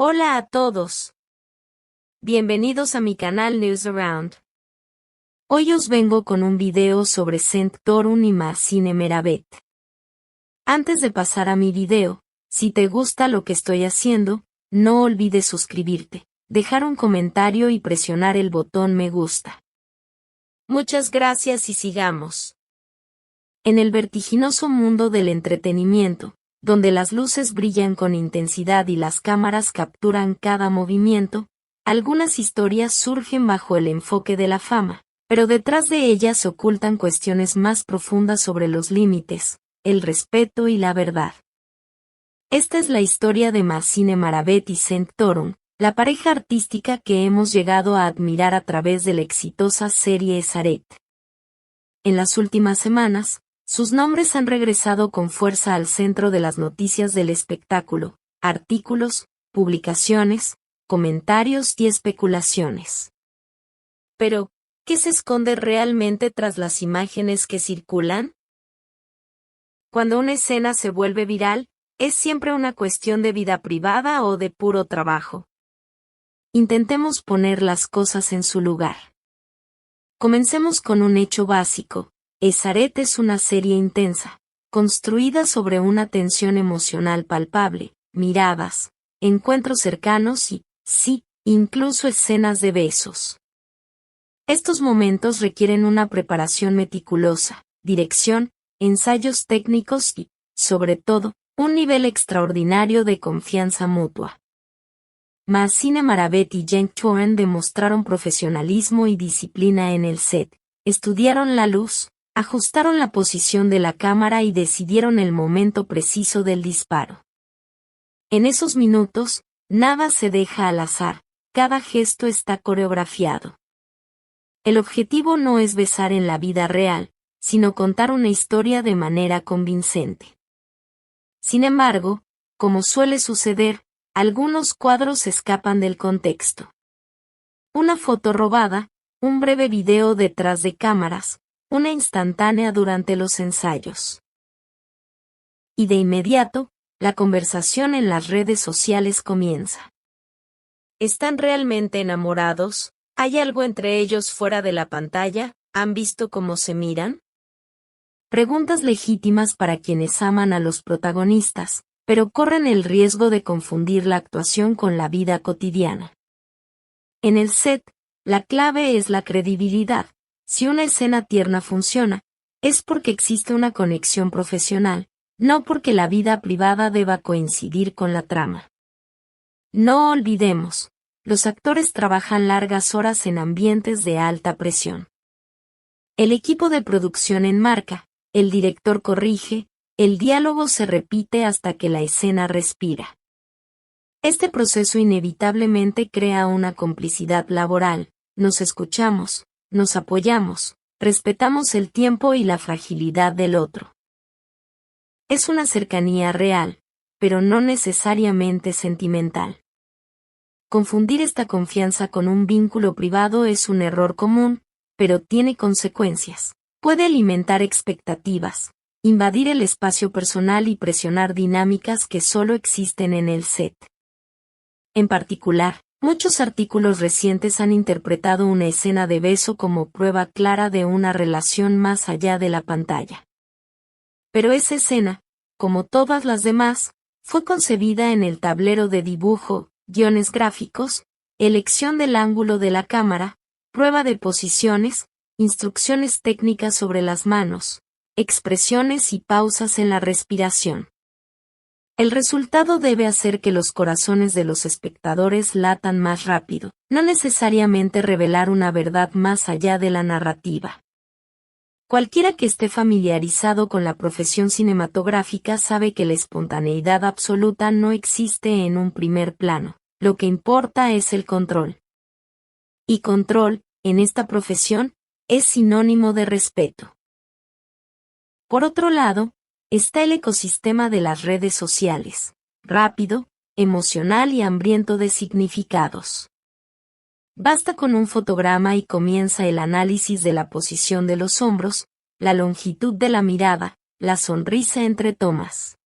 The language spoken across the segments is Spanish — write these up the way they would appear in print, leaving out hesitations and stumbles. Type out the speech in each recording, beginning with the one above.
Hola a todos. Bienvenidos a mi canal News Around. Hoy os vengo con un video sobre Sant Torun y Massine Meravet. Antes de pasar a mi video, si te gusta lo que estoy haciendo, no olvides suscribirte, dejar un comentario y presionar el botón me gusta. Muchas gracias y sigamos. En el vertiginoso mundo del entretenimiento, donde las luces brillan con intensidad y las cámaras capturan cada movimiento, algunas historias surgen bajo el enfoque de la fama, pero detrás de ellas se ocultan cuestiones más profundas sobre los límites, el respeto y la verdad. Esta es la historia de Massine Meravet y Sant Torun, la pareja artística que hemos llegado a admirar a través de la exitosa serie Esaret. En las últimas semanas, sus nombres han regresado con fuerza al centro de las noticias del espectáculo, artículos, publicaciones, comentarios y especulaciones. Pero, ¿qué se esconde realmente tras las imágenes que circulan? Cuando una escena se vuelve viral, ¿es siempre una cuestión de vida privada o de puro trabajo? Intentemos poner las cosas en su lugar. Comencemos con un hecho básico. Esaret es una serie intensa, construida sobre una tensión emocional palpable, miradas, encuentros cercanos y, sí, incluso escenas de besos. Estos momentos requieren una preparación meticulosa, dirección, ensayos técnicos y, sobre todo, un nivel extraordinario de confianza mutua. Massine Meravet y Sant Torun demostraron profesionalismo y disciplina en el set, estudiaron la luz, ajustaron la posición de la cámara y decidieron el momento preciso del disparo. En esos minutos, nada se deja al azar, cada gesto está coreografiado. El objetivo no es besar en la vida real, sino contar una historia de manera convincente. Sin embargo, como suele suceder, algunos cuadros escapan del contexto. Una foto robada, un breve video detrás de cámaras, una instantánea durante los ensayos. Y de inmediato, la conversación en las redes sociales comienza. ¿Están realmente enamorados? ¿Hay algo entre ellos fuera de la pantalla? ¿Han visto cómo se miran? Preguntas legítimas para quienes aman a los protagonistas, pero corren el riesgo de confundir la actuación con la vida cotidiana. En el set, la clave es la credibilidad. Si una escena tierna funciona, es porque existe una conexión profesional, no porque la vida privada deba coincidir con la trama. No olvidemos, los actores trabajan largas horas en ambientes de alta presión. El equipo de producción enmarca, el director corrige, el diálogo se repite hasta que la escena respira. Este proceso inevitablemente crea una complicidad laboral, nos escuchamos, nos apoyamos, respetamos el tiempo y la fragilidad del otro. Es una cercanía real, pero no necesariamente sentimental. Confundir esta confianza con un vínculo privado es un error común, pero tiene consecuencias. Puede alimentar expectativas, invadir el espacio personal y presionar dinámicas que solo existen en el set. En particular, muchos artículos recientes han interpretado una escena de beso como prueba clara de una relación más allá de la pantalla. Pero esa escena, como todas las demás, fue concebida en el tablero de dibujo, guiones gráficos, elección del ángulo de la cámara, prueba de posiciones, instrucciones técnicas sobre las manos, expresiones y pausas en la respiración. El resultado debe hacer que los corazones de los espectadores latan más rápido, no necesariamente revelar una verdad más allá de la narrativa. Cualquiera que esté familiarizado con la profesión cinematográfica sabe que la espontaneidad absoluta no existe en un primer plano, lo que importa es el control. Y control, en esta profesión, es sinónimo de respeto. Por otro lado, está el ecosistema de las redes sociales, rápido, emocional y hambriento de significados. Basta con un fotograma y comienza el análisis de la posición de los hombros, la longitud de la mirada, la sonrisa entre tomas.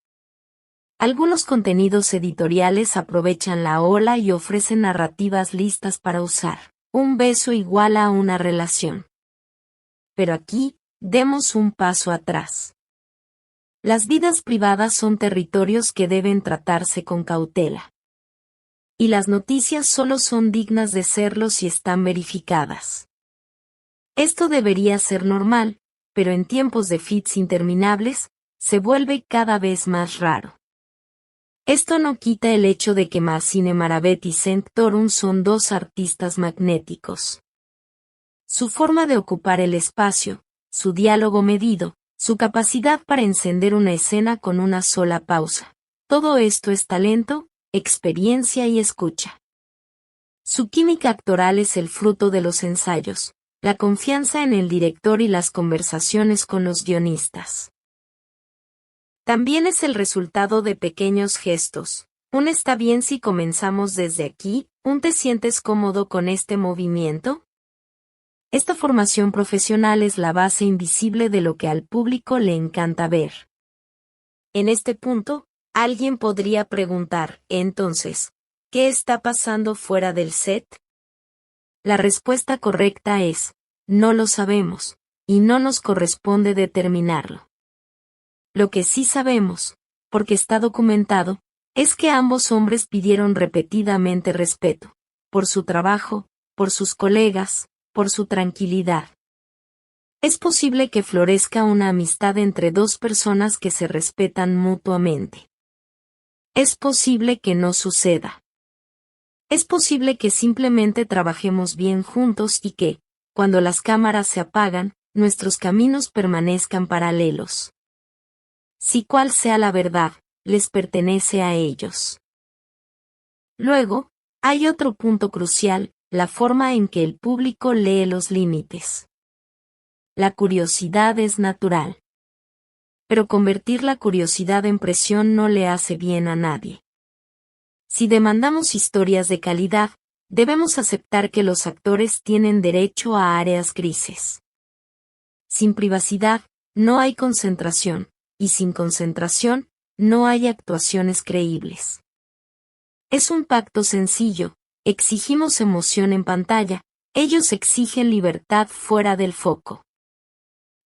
Algunos contenidos editoriales aprovechan la ola y ofrecen narrativas listas para usar. Un beso igual a una relación. Pero aquí, demos un paso atrás. Las vidas privadas son territorios que deben tratarse con cautela. Y las noticias solo son dignas de serlo si están verificadas. Esto debería ser normal, pero en tiempos de feeds interminables, se vuelve cada vez más raro. Esto no quita el hecho de que Máxine Maravet y Cenk Torun son dos artistas magnéticos. Su forma de ocupar el espacio, su diálogo medido, su capacidad para encender una escena con una sola pausa. Todo esto es talento, experiencia y escucha. Su química actoral es el fruto de los ensayos, la confianza en el director y las conversaciones con los guionistas. También es el resultado de pequeños gestos. Un está bien si comenzamos desde aquí, un te sientes cómodo con este movimiento. Esta formación profesional es la base invisible de lo que al público le encanta ver. En este punto, alguien podría preguntar, entonces, ¿qué está pasando fuera del set? La respuesta correcta es, no lo sabemos, y no nos corresponde determinarlo. Lo que sí sabemos, porque está documentado, es que ambos hombres pidieron repetidamente respeto, por su trabajo, por sus colegas, por su tranquilidad. Es posible que florezca una amistad entre dos personas que se respetan mutuamente. Es posible que no suceda. Es posible que simplemente trabajemos bien juntos y que, cuando las cámaras se apagan, nuestros caminos permanezcan paralelos. Si cual sea la verdad, les pertenece a ellos. Luego, hay otro punto crucial, la forma en que el público lee los límites. La curiosidad es natural. Pero convertir la curiosidad en presión no le hace bien a nadie. Si demandamos historias de calidad, debemos aceptar que los actores tienen derecho a áreas grises. Sin privacidad, no hay concentración, y sin concentración, no hay actuaciones creíbles. Es un pacto sencillo, exigimos emoción en pantalla, ellos exigen libertad fuera del foco.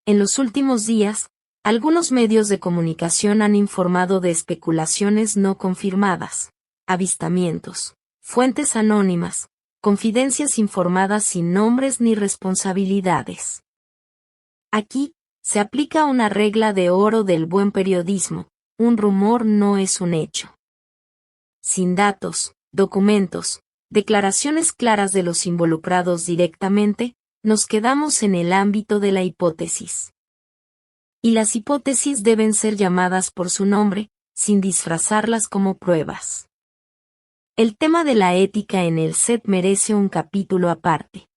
En los últimos días, algunos medios de comunicación han informado de especulaciones no confirmadas, avistamientos, fuentes anónimas, confidencias informadas sin nombres ni responsabilidades. Aquí, se aplica una regla de oro del buen periodismo, un rumor no es un hecho. Sin datos, documentos, declaraciones claras de los involucrados directamente, nos quedamos en el ámbito de la hipótesis. Y las hipótesis deben ser llamadas por su nombre, sin disfrazarlas como pruebas. El tema de la ética en el set merece un capítulo aparte.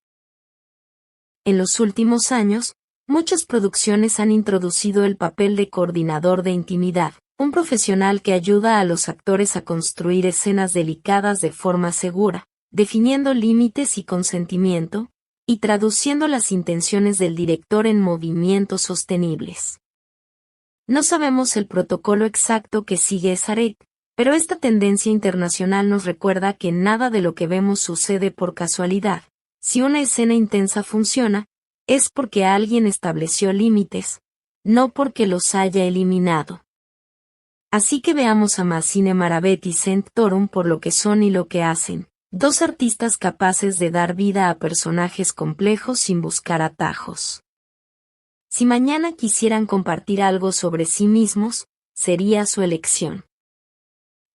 En los últimos años, muchas producciones han introducido el papel de coordinador de intimidad, un profesional que ayuda a los actores a construir escenas delicadas de forma segura, definiendo límites y consentimiento, y traduciendo las intenciones del director en movimientos sostenibles. No sabemos el protocolo exacto que sigue Sarek, pero esta tendencia internacional nos recuerda que nada de lo que vemos sucede por casualidad. Si una escena intensa funciona, es porque alguien estableció límites, no porque los haya eliminado. Así que veamos a Máxine Maravet y Cenk Torun por lo que son y lo que hacen, dos artistas capaces de dar vida a personajes complejos sin buscar atajos. Si mañana quisieran compartir algo sobre sí mismos, sería su elección.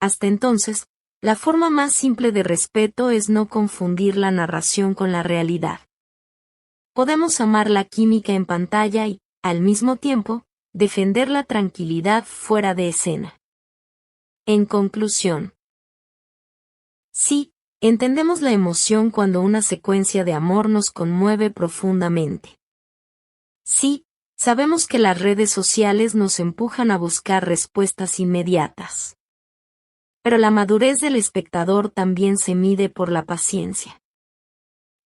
Hasta entonces, la forma más simple de respeto es no confundir la narración con la realidad. Podemos amar la química en pantalla y, al mismo tiempo, defender la tranquilidad fuera de escena. En conclusión. Sí, entendemos la emoción cuando una secuencia de amor nos conmueve profundamente. Sí, sabemos que las redes sociales nos empujan a buscar respuestas inmediatas. Pero la madurez del espectador también se mide por la paciencia.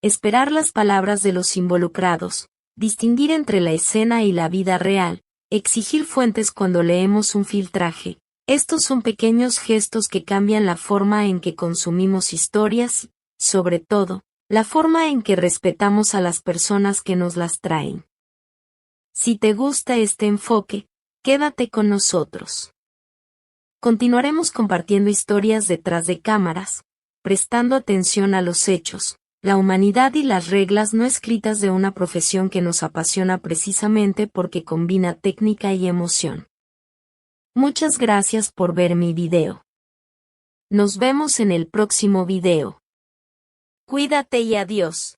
Esperar las palabras de los involucrados, distinguir entre la escena y la vida real, exigir fuentes cuando leemos un filtraje, Estos son pequeños gestos que cambian la forma en que consumimos historias y, sobre todo, la forma en que respetamos a las personas que nos las traen. Si te gusta este enfoque, quédate con nosotros. Continuaremos compartiendo historias detrás de cámaras, prestando atención a los hechos, la humanidad y las reglas no escritas de una profesión que nos apasiona precisamente porque combina técnica y emoción. Muchas gracias por ver mi video. Nos vemos en el próximo video. Cuídate y adiós.